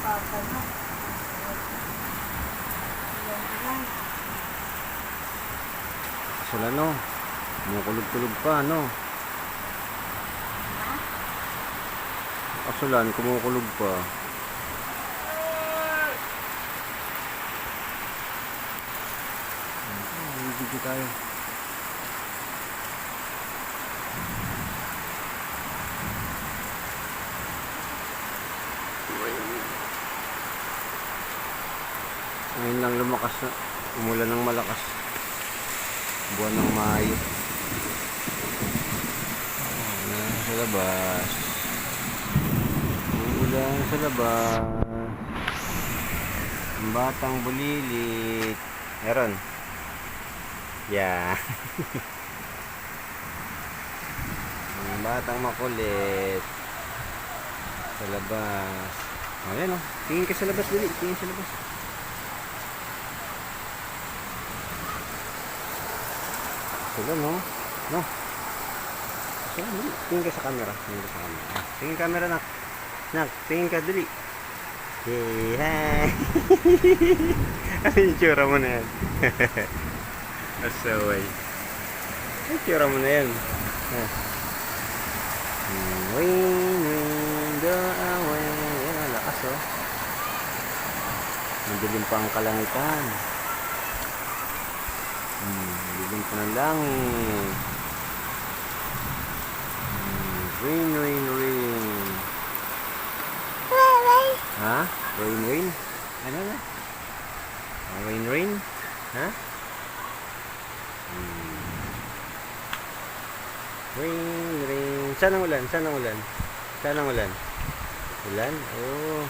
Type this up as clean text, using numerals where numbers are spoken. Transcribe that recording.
Papa na. Ilan. Sila no. Kumukulog-kulog pa no. Kasulan, kumukulog pa. Hindi tayo. Ngayon lang lumakas na. Umulan ng malakas. Buwan ng Mayo. Sa labas. Umulan sa labas. Ang batang bulilit. Meron. Yeah. Ang batang makulit. Sa labas. Ayan o. Tingin ka sa labas, Dili. Tingin sa labas. Sila no? No? Tingin ka sa camera. Tingin ka sa camera. Tingin camera, nak. Nak, tingin ka, Dili. Hey, hi. Ano yung tsura mo na yan? Asaway. Ano tsura mo na yan? Wind, go away. Yan, ang lakas oh. Madilim pa ang kalangitan. Madilim pa ng langit. Rain, rain, rain. Ha? Rain, rain? Ano na? Rain, rain? Ha? Rain, rain. Saan ang ulan? Saan ang ulan? Saan ang ulan? Ulan? Oh.